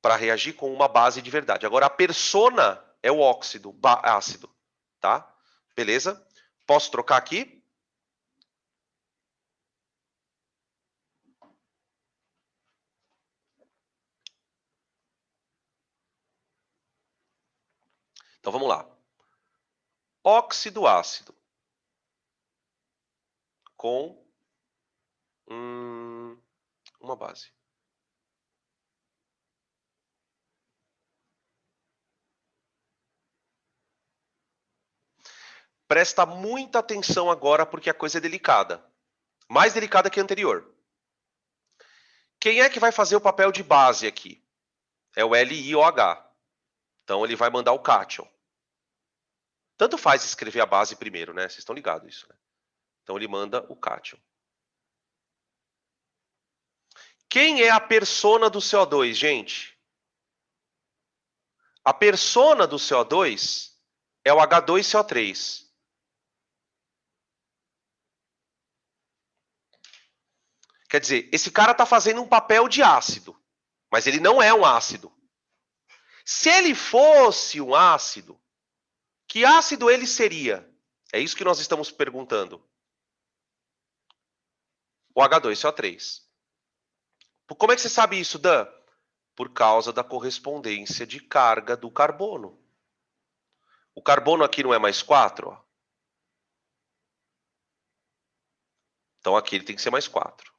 para reagir com uma base de verdade. Agora, a persona é o óxido ácido, tá? Beleza? Posso trocar aqui? Então, vamos lá. Óxido ácido com uma base. Presta muita atenção agora, porque a coisa é delicada. Mais delicada que a anterior. Quem é que vai fazer o papel de base aqui? É o LiOH. Então, ele vai mandar o cátion. Tanto faz escrever a base primeiro, né? Vocês estão ligados isso, né? Então, ele manda o cátion. Quem é a persona do CO2, gente? A persona do CO2 é o H2CO3. Quer dizer, esse cara está fazendo um papel de ácido, mas ele não é um ácido. Se ele fosse um ácido, que ácido ele seria? É isso que nós estamos perguntando. O H2CO3. Como é que você sabe isso, Dan? Por causa da correspondência de carga do carbono. O carbono aqui não é mais 4? Ó. Então aqui ele tem que ser mais 4.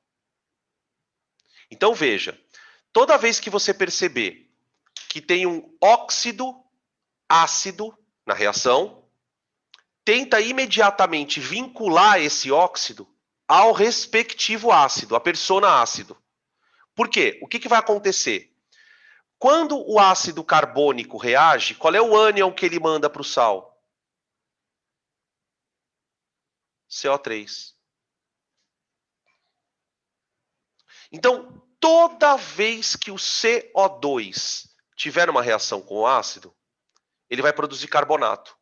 Então veja, toda vez que você perceber que tem um óxido ácido na reação, tenta imediatamente vincular esse óxido ao respectivo ácido, a persona ácido. Por quê? O que vai acontecer? Quando o ácido carbônico reage, qual é o ânion que ele manda para o sal? CO3. Então, toda vez que o CO2 tiver uma reação com o ácido, ele vai produzir carbonato.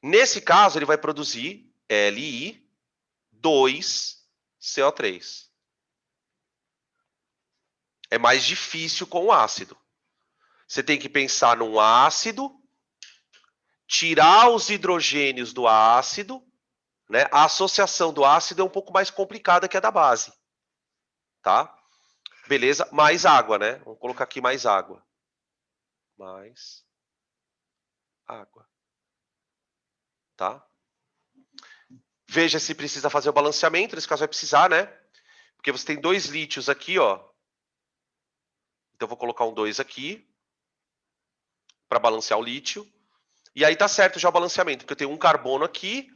Nesse caso, ele vai produzir Li2CO3. É mais difícil com o ácido. Você tem que pensar num ácido, tirar os hidrogênios do ácido, né? A associação do ácido é um pouco mais complicada que a da base. Tá? Beleza? Mais água, né? Vamos colocar aqui mais água. Mais água. Tá? Veja se precisa fazer o balanceamento. Nesse caso vai precisar, né? Porque você tem 2 lítios aqui, ó. Então eu vou colocar um 2 aqui para balancear o lítio. E aí tá certo já o balanceamento, porque eu tenho um carbono aqui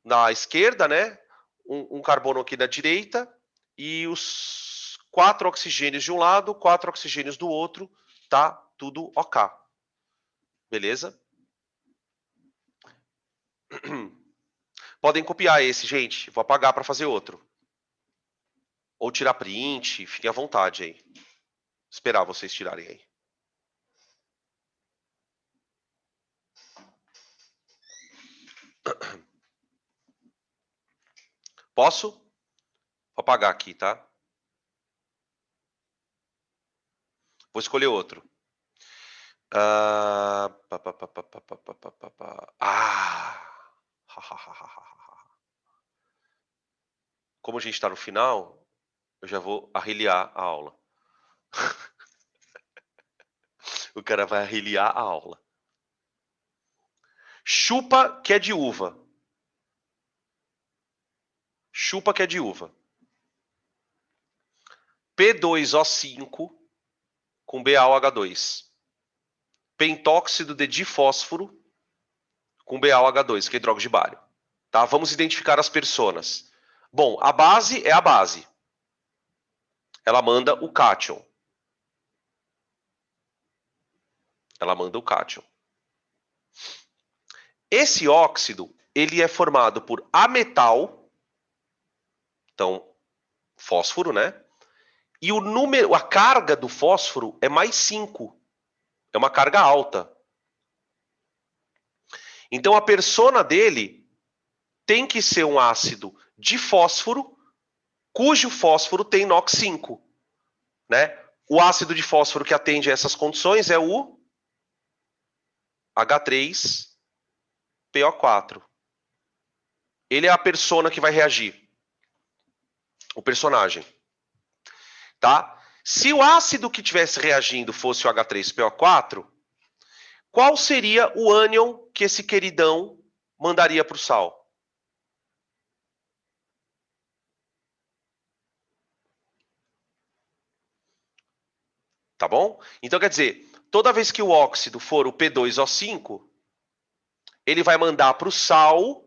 na esquerda, né? Um carbono aqui na direita e os 4 oxigênios de um lado, 4 oxigênios do outro, tá tudo ok. Beleza? Podem copiar esse, gente. Vou apagar para fazer outro. Ou tirar print, fiquem à vontade aí. Esperar vocês tirarem aí. Posso? Vou apagar aqui, tá? Vou escolher outro. Ah! Como a gente está no final, eu já vou arreliar a aula. O cara vai arreliar a aula. Chupa que é de uva. Chupa que é de uva. P2O5 com BaOH2. Pentóxido de difósforo com BaOH2, que é hidróxido de bário. Tá? Vamos identificar as personas. Bom, a base é a base. Ela manda o cátion. Ela manda o cátion. Esse óxido, ele é formado por ametal, então, fósforo, né? E a carga do fósforo é mais 5. É uma carga alta. Então, a persona dele tem que ser um ácido de fósforo, cujo fósforo tem NOx 5. Né? O ácido de fósforo que atende a essas condições é o H3PO4. Ele é a persona que vai reagir. O personagem. Tá? Se o ácido que estivesse reagindo fosse o H3PO4, qual seria o ânion que esse queridão mandaria para o sal? Tá bom? Então, quer dizer, toda vez que o óxido for o P2O5, ele vai mandar para o sal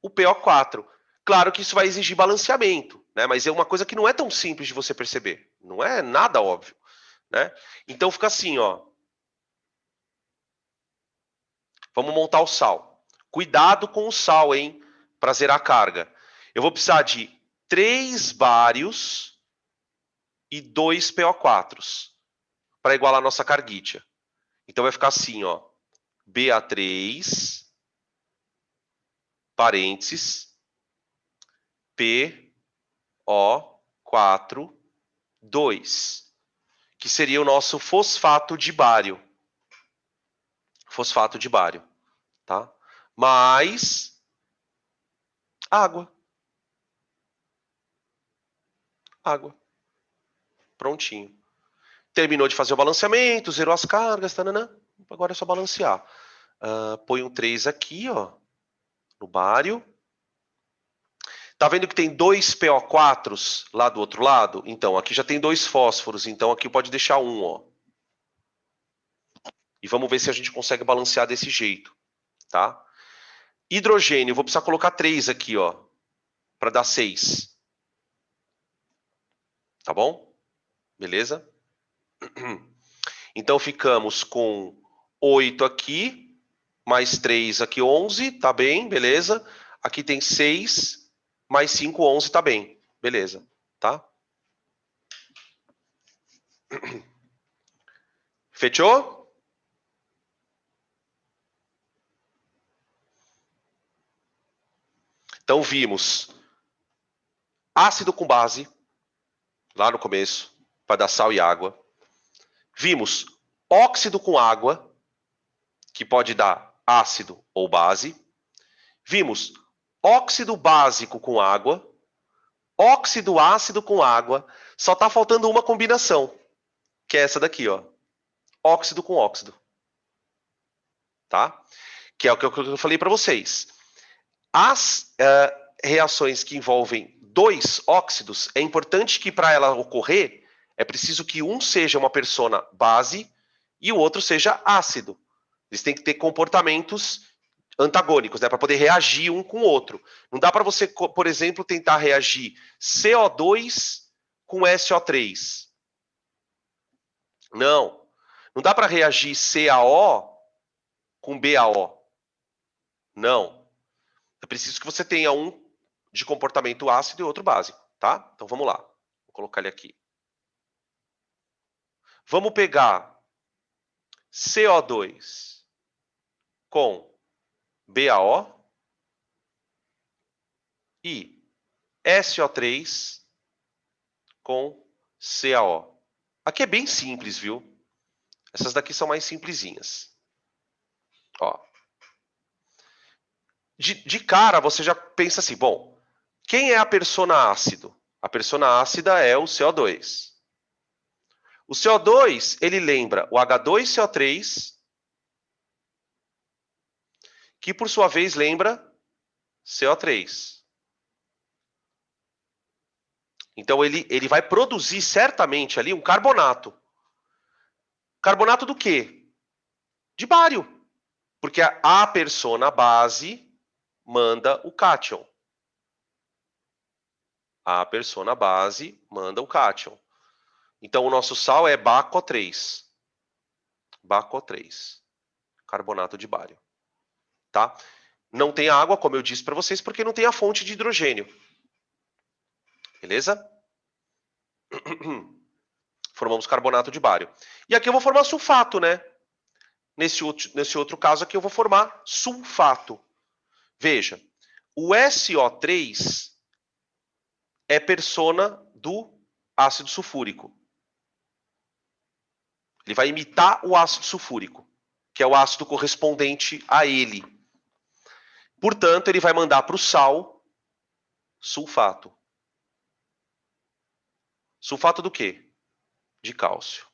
o PO4. Claro que isso vai exigir balanceamento, né? Mas é uma coisa que não é tão simples de você perceber. Não é nada óbvio, né? Então fica assim, ó. Vamos montar o sal. Cuidado com o sal, hein? Para zerar a carga. Eu vou precisar de 3 bários e 2 PO4s para igualar a nossa carguitia. Então vai ficar assim, ó. Ba3, parênteses, PO4, 2, que seria o nosso fosfato de bário. Fosfato de bário, tá? Mais água. Água. Prontinho. Terminou de fazer o balanceamento, zerou as cargas, tananã. Agora é só balancear. Põe um 3 aqui, ó, no bário. Tá vendo que tem 2 PO4s lá do outro lado? Então, aqui já tem 2 fósforos, então aqui pode deixar um, ó. E vamos ver se a gente consegue balancear desse jeito, tá? Hidrogênio, vou precisar colocar 3 aqui, ó, para dar 6. Tá bom? Beleza? Então ficamos com 8 aqui, mais 3 aqui, 11, tá bem, beleza? Aqui tem 6, mais 5, 11, tá bem, beleza, tá? Fechou? Então vimos ácido com base, lá no começo, para dar sal e água. Vimos óxido com água, que pode dar ácido ou base. Vimos óxido básico com água, óxido ácido com água. Só está faltando uma combinação, que é essa daqui, ó. Óxido com óxido. Tá? Que é o que eu falei para vocês. As reações que envolvem 2 óxidos, é importante que para ela ocorrer, é preciso que um seja uma persona base e o outro seja ácido. Eles têm que ter comportamentos antagônicos, né, para poder reagir um com o outro. Não dá para você, por exemplo, tentar reagir CO2 com SO3. Não. Não dá para reagir CaO com BaO. Não. É preciso que você tenha um de comportamento ácido e outro básico, tá? Então vamos lá. Vou colocar ele aqui. Vamos pegar CO2 com BaO e SO3 com CaO. Aqui é bem simples, viu? Essas daqui são mais simplesinhas. Ó. De cara, você já pensa assim, bom, quem é a persona ácido? A persona ácida é o CO2. O CO2, ele lembra o H2CO3, que por sua vez lembra CO3. Então ele vai produzir certamente ali um carbonato. Carbonato do quê? De bário. Porque a persona base manda o cátion. A persona base manda o cátion. Então o nosso sal é BaCO3. BaCO3. Carbonato de bário. Tá? Não tem água, como eu disse para vocês, porque não tem a fonte de hidrogênio. Beleza? Formamos carbonato de bário. E aqui eu vou formar sulfato, né? Nesse outro caso aqui eu vou formar sulfato. Veja, o SO3 é persona do ácido sulfúrico. Ele vai imitar o ácido sulfúrico, que é o ácido correspondente a ele. Portanto, ele vai mandar para o sal sulfato. Sulfato do quê? De cálcio.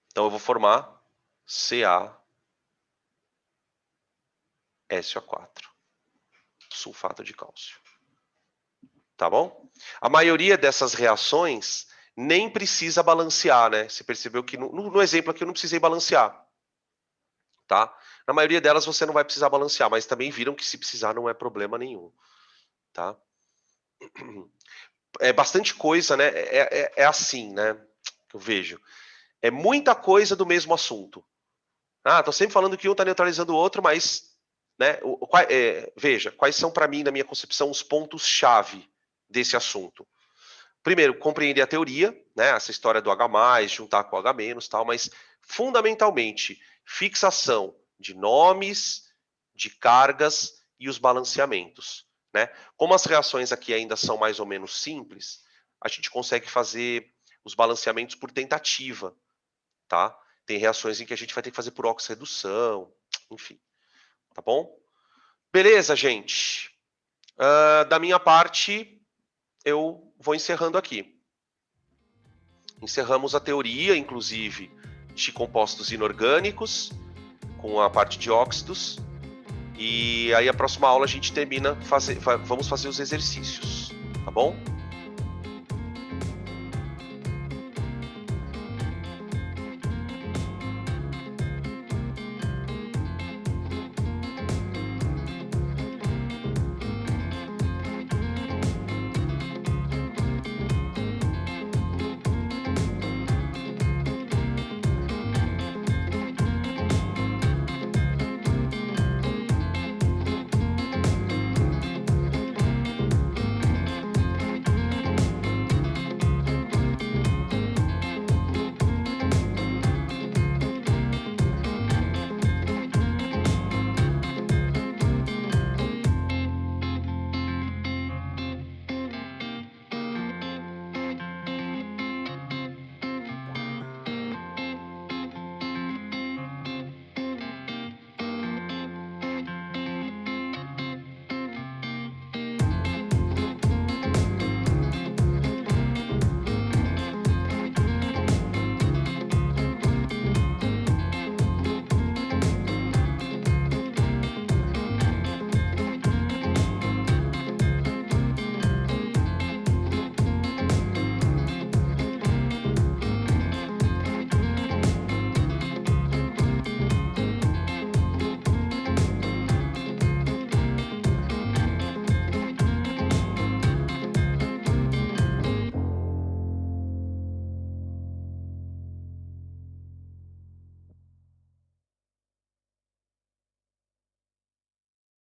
Então eu vou formar CaSO4. Sulfato de cálcio. Tá bom? A maioria dessas reações nem precisa balancear, né? Você percebeu que no exemplo aqui eu não precisei balancear. Tá? Na maioria delas você não vai precisar balancear, mas também viram que se precisar não é problema nenhum. Tá? É bastante coisa, né? É assim, né? Que eu vejo. É muita coisa do mesmo assunto. Tô sempre falando que um está neutralizando o outro, mas, né? Veja, quais são para mim, na minha concepção, os pontos-chave desse assunto. Primeiro, compreender a teoria, né? Essa história do H+, juntar com o H-, tal, mas fundamentalmente fixação de nomes, de cargas e os balanceamentos, né? Como as reações aqui ainda são mais ou menos simples, a gente consegue fazer os balanceamentos por tentativa, tá? Tem reações em que a gente vai ter que fazer por oxirredução, enfim, tá bom? Beleza, gente? Da minha parte, eu vou encerrando aqui. Encerramos a teoria, inclusive, de compostos inorgânicos, com a parte de óxidos. E aí, a próxima aula, a gente termina, vamos fazer os exercícios, tá bom?